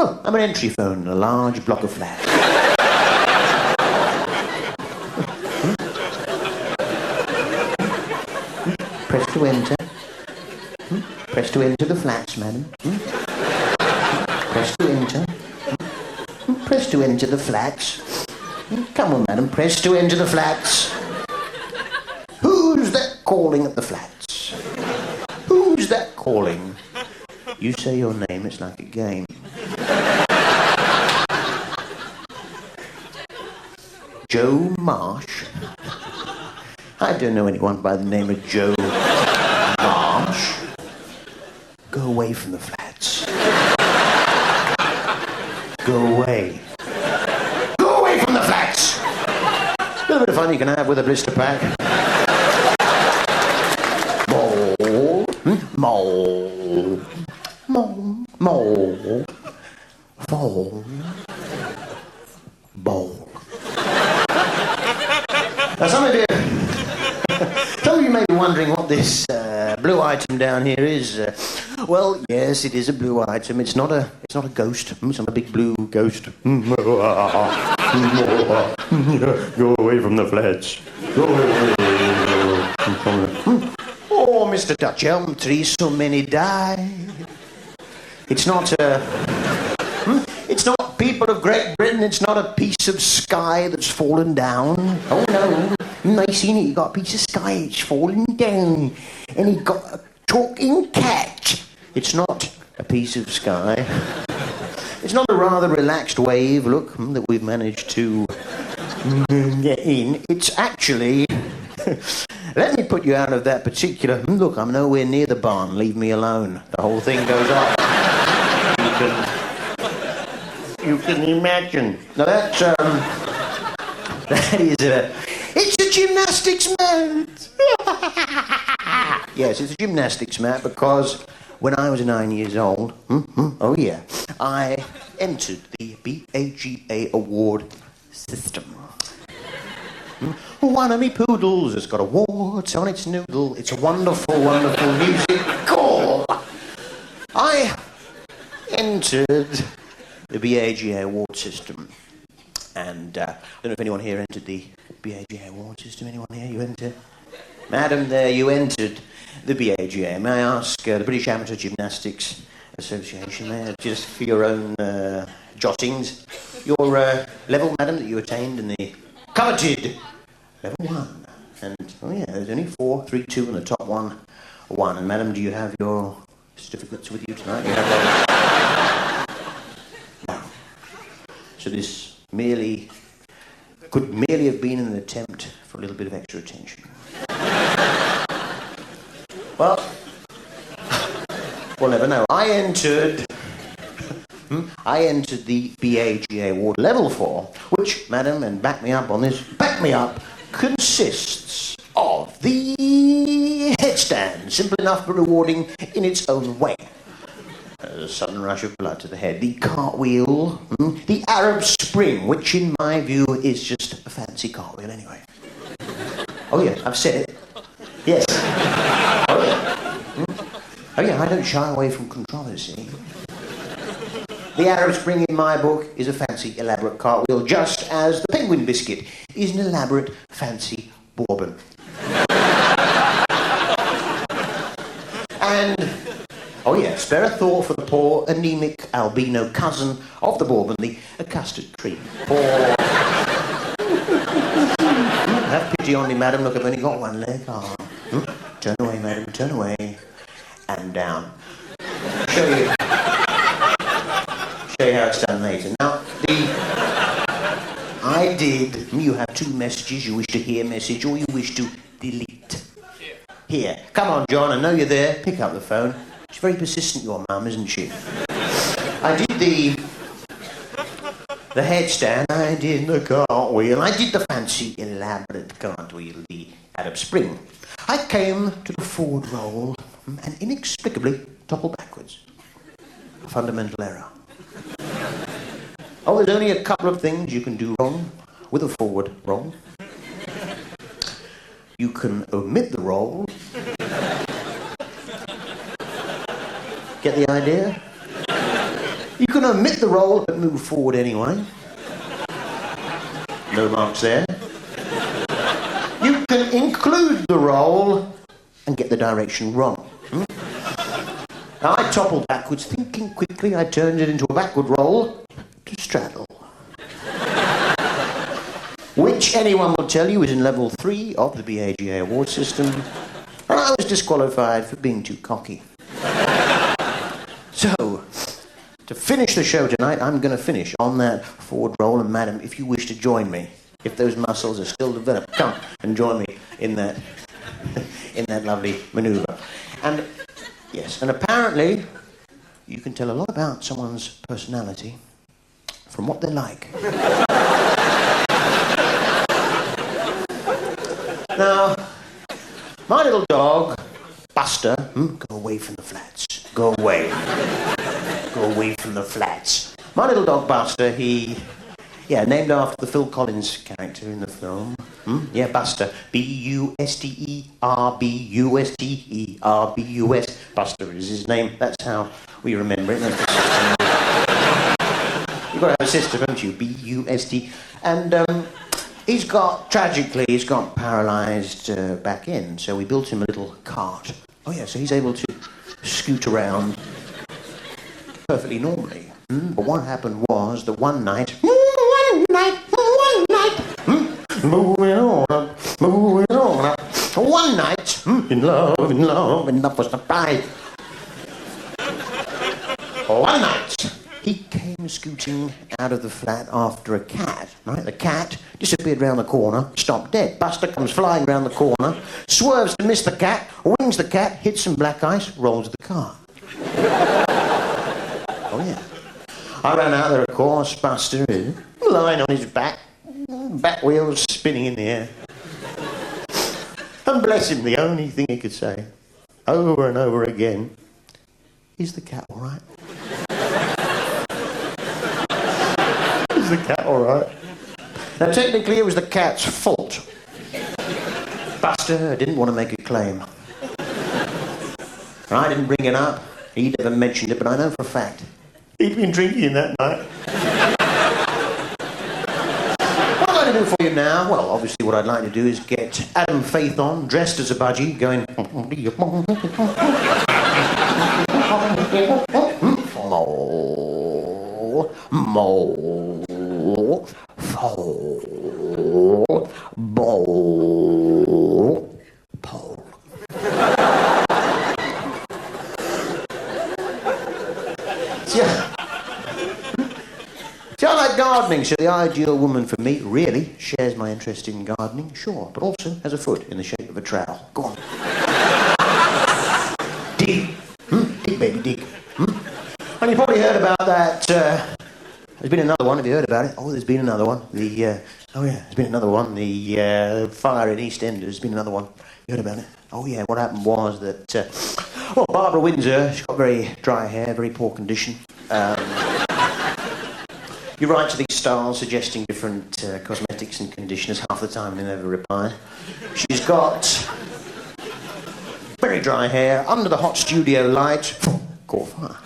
Well, I'm an entry phone in a large block of flats. Press to enter. Press to enter the flats, madam. Press to enter. Press to enter the flats. Come on, madam, press to enter the flats. Who's that calling at the flats? Who's that calling? You say your name, it's like a game. Joe Marsh? I don't know anyone by the name of Joe Marsh. Go away from the flats. Go away. Go away from the flats! A little bit of fun you can have with a blister pack. Mole. Mole. Mole. Mole. Fall. Bowl. Now some of you may be wondering what this blue item down here is. Well, yes, it is a blue item. It's not a ghost. It's not a big blue ghost. Go away from the flats. Go away. Oh, Mr. Dutch elm tree, so many die. It's not it's not people of Great Britain. It's not a piece of sky that's fallen down. Oh no. I seen it. You got a piece of sky. It's falling down, and he got a talking cat. It's not a piece of sky. It's not a rather relaxed wave, look, that we've managed to get in. It's actually... Let me put you out of that particular... Look, I'm nowhere near the barn. Leave me alone. The whole thing goes up. You can imagine. Now that is a... It's a gymnastics mat! Yes, it's a gymnastics mat because when I was 9 years old, oh yeah, I entered the BAGA award system. One of me poodles has got a wart on its noodle. It's a wonderful, wonderful musical. I entered the BAGA award system. And I don't know if anyone here entered the BAGA award system. Anyone here? You entered? Madam, there, you entered the BAGA. May I ask the British Amateur Gymnastics Association there, just for your own jottings, your level, madam, that you attained in the coveted level 1. And, oh yeah, there's only 4, 3, 2, and the top one, 1. And madam, do you have your certificates with you tonight? You have no. So this could merely have been an attempt for a little bit of extra attention. Well, we'll never know. I entered the BAGA award level 4, which, madam, and back me up on this, consists of the headstand, simple enough but rewarding in its own way. A sudden rush of blood to the head. The cartwheel, the Arab Spring, which in my view is just a fancy cartwheel anyway. Oh yeah, I've said it. Yes. Oh yeah. Oh yeah, I don't shy away from controversy. The Arab Spring in my book is a fancy, elaborate cartwheel, just as the penguin biscuit is an elaborate, fancy bourbon. And... oh yeah, spare a thought for the poor, anemic, albino cousin of the bourbon, the custard cream. Poor... Have pity on me, madam. Look, I've only got one leg. Oh. Turn away, madam, turn away. And down. Show you how it's done later. Now, I did... You have 2 messages. You wish to hear message or you wish to delete. Here. Come on, John, I know you're there. Pick up the phone. She's very persistent, your mum, isn't she? I did the headstand, I did the cartwheel, I did the fancy, elaborate cartwheel, the Arab Spring. I came to the forward roll and inexplicably toppled backwards. A fundamental error. Oh, there's only a couple of things you can do wrong with a forward roll. You can omit the roll. Get the idea? You can omit the roll but move forward anyway. No marks there. You can include the roll and get the direction wrong. Now, I toppled backwards, thinking quickly. I turned it into a backward roll to straddle. Which anyone will tell you is in level 3 of the BAGA award system. And I was disqualified for being too cocky. So, to finish the show tonight, I'm going to finish on that forward roll. And madam, if you wish to join me, if those muscles are still developed, come and join me in that lovely manoeuvre. And yes, and apparently you can tell a lot about someone's personality from what they're like. Now, my little dog, Buster, go away from the flats. Go away. Go away from the flats. My little dog, Buster, named after the Phil Collins character in the film. Yeah, Buster. B-U-S-T-E-R-B-U-S-T-E-R-B-U-S. Buster is his name. That's how we remember it. You've got to have a system, haven't you? B-U-S-T. And he's got paralysed back end, so we built him a little cart. Oh yeah, so he's able to scoot around perfectly normally. But what happened was that one night, moving on up. One night, in love was the bride. One night, he came scooting out of the flat after a cat, right? The cat disappeared round the corner, stopped dead. Buster comes flying round the corner, swerves to miss the cat, wings the cat, hits some black ice, rolls the car. Oh yeah. I ran out there, of course. Buster is lying on his back wheels spinning in the air. And bless him, the only thing he could say, over and over again, is the cat all right? Is the cat all right? Now, technically, it was the cat's fault. Buster didn't want to make a claim. And I didn't bring it up. He never mentioned it, but I know for a fact he'd been drinking that night. What am I going to do for you now? Well, obviously what I'd like to do is get Adam Faith on, dressed as a budgie, going... See, I like gardening, so the ideal woman for me really shares my interest in gardening, sure, but also has a foot in the shape of a trowel. Go on. Dig. Dig, baby, dig. And you've probably heard about that, there's been another one, have you heard about it? Oh, there's been another one. There's been another one. The fire in EastEnders, there's been another one. You heard about it? Oh yeah, what happened was that, Barbara Windsor, she's got very dry hair, very poor condition. You write to these stars suggesting different cosmetics and conditioners half the time and they never reply. She's got very dry hair, under the hot studio light, caught fire.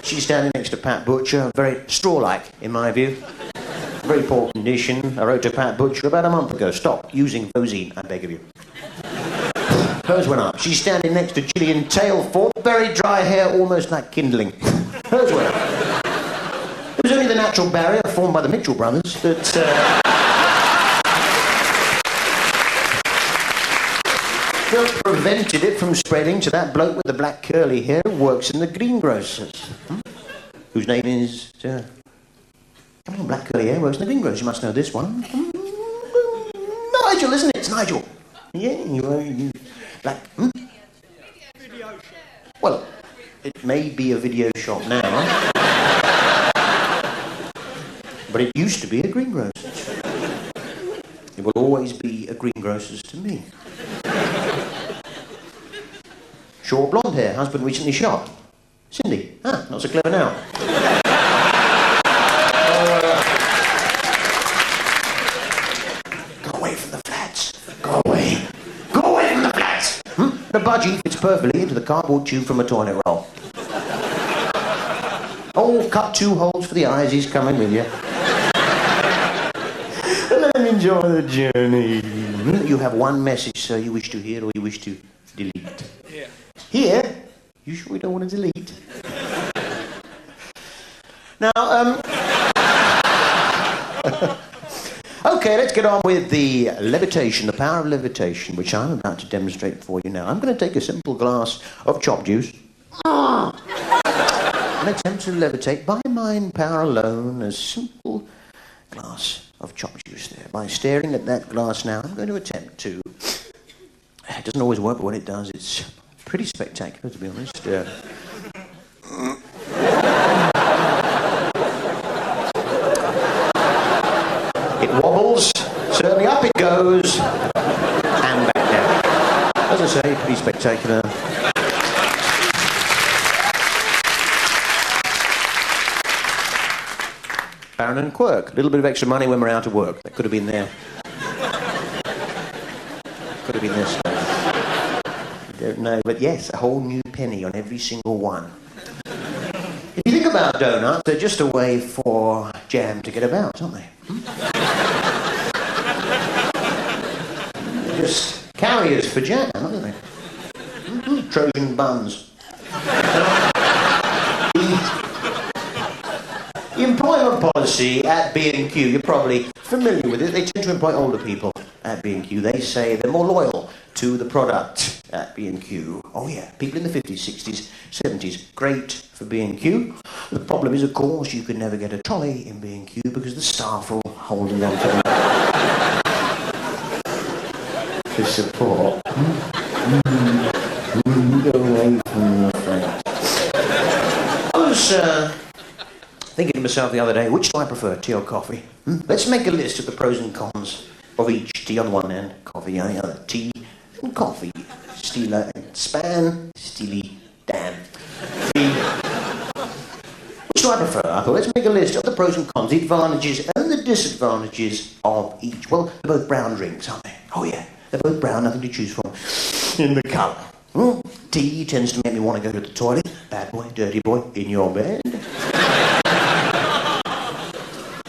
She's standing next to Pat Butcher, very straw-like in my view. Very poor condition. I wrote to Pat Butcher about a month ago, stop using Vosine, I beg of you. Hers went up. She's standing next to Gillian Tailthorpe, very dry hair, almost like kindling. Hers went up. It was only the natural barrier formed by the Mitchell brothers that prevented it from spreading to that bloke with the black curly hair who works in the greengrocers. Whose name is... come on, black curly hair works in the greengrocers. You must know this one. Nigel, isn't it? It's Nigel. Yeah, you black... Well, it may be a video shop now. But it used to be a greengrocer's. It will always be a greengrocer's to me. Short blonde hair, husband recently shot. Cindy, not so clever now. Go away from the flats. Go away. Go away from the flats. The budgie fits perfectly into the cardboard tube from a toilet roll. Oh, hole, cut 2 holes for the eyes, he's coming with you. Let him enjoy the journey. You have one message, sir, you wish to hear or you wish to delete. Yeah. Here? You sure we don't want to delete? Now, okay, let's get on with the levitation, the power of levitation, which I'm about to demonstrate for you now. I'm going to take a simple glass of chop juice and attempt to levitate by mind power alone, a simple glass of chop juice there. By staring at that glass now, I'm going to attempt to... It doesn't always work, but when it does, it's pretty spectacular, to be honest. It wobbles, certainly up it goes, and back down. As I say, pretty spectacular. Baron and Quirk. A little bit of extra money when we're out of work. That could have been there. Could have been this. I don't know, but yes, a whole new penny on every single one. If you think about donuts, they're just a way for jam to get about, aren't they? They're just carriers for jam, aren't they? Trojan buns. The employment policy at B&Q, you're probably familiar with it. They tend to employ older people at B&Q. They say they're more loyal to the product at B&Q. Oh yeah, people in the 50s, 60s, 70s, great for B&Q. The problem is, of course, you can never get a trolley in B&Q because the staff are holding on to them for support. Go away from your friends. I was thinking to myself the other day, which do I prefer, tea or coffee? Let's make a list of the pros and cons of each. Tea on the one hand, coffee on the other. Tea and coffee. Steeler and span, steely Dan. Which do I prefer? I thought, let's make a list of the pros and cons, the advantages and the disadvantages of each. Well, they're both brown drinks, aren't they? Oh yeah, they're both brown, nothing to choose from in the colour. Tea tends to make me want to go to the toilet. Bad boy, dirty boy, in your bed.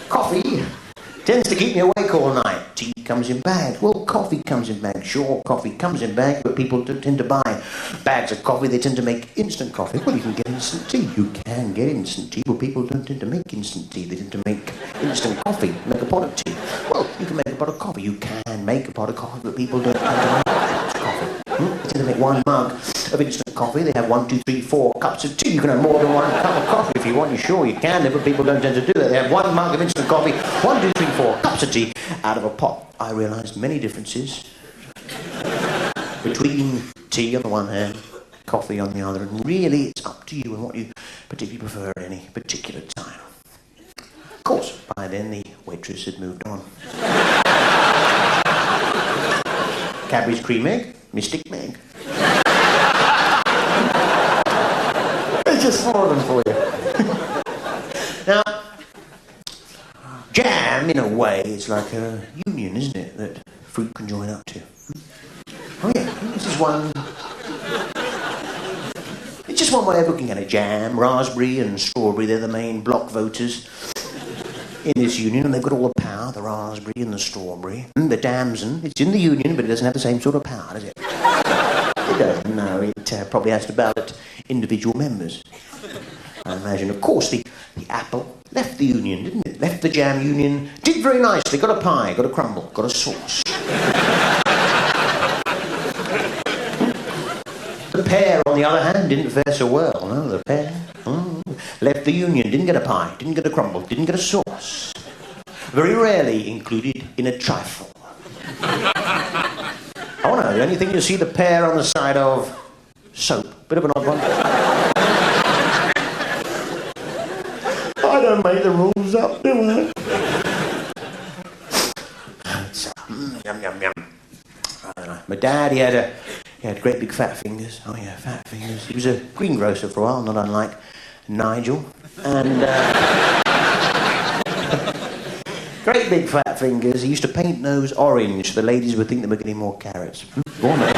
Coffee tends to keep me awake all night. Tea comes in bag. Well, coffee comes in bag. Sure, coffee comes in bag, but people don't tend to buy bags of coffee. They tend to make instant coffee. Well, you can get instant tea. You can get instant tea, but people don't tend to make instant tea. They tend to make instant coffee, make a pot of tea. Well, you can make a pot of coffee. You can make a pot of coffee, but people don't tend to make coffee. They tend to make 1 mug of instant coffee. They have 1, 2, 3, 4 cups of tea. You can have more than 1 cup of coffee if you want. You sure you can, but people don't tend to do that. They have 1 mug of instant coffee, 1, 2, 3, 4 cups of tea out of a pot. I realised many differences between tea on the one hand, coffee on the other, and really it's up to you and what you particularly prefer at any particular time. Of course, by then the waitress had moved on. Cadbury's cream egg, Mystic Meg. There's just 4 of them for you. Now, jam, in a way, is like a union, isn't it, that fruit can join up to. Oh yeah, this is one... It's just one way of looking at it. Jam, raspberry and strawberry, they're the main block voters in this union, and they've got all the power, the raspberry and the strawberry. And the damson, it's in the union, but it doesn't have the same sort of power, does it? It doesn't, no. It probably has to ballot individual members, I imagine. Of course, the apple left the union, didn't it? Left the jam union, did very nicely, got a pie, got a crumble, got a sauce. The pear, on the other hand, didn't fare so well. No, the pear left the union, didn't get a pie, didn't get a crumble, didn't get a sauce. Very rarely included in a trifle. Oh no, the only thing you see the pear on the side of soap. Bit of an odd one. I don't make the rules up, do I? Yum, yum, yum. I don't know. My dad, he had great big fat fingers. Oh yeah, fat fingers. He was a greengrocer for a while, not unlike Nigel. And great big fat fingers. He used to paint those orange. The ladies would think they were getting more carrots. Go on, mate.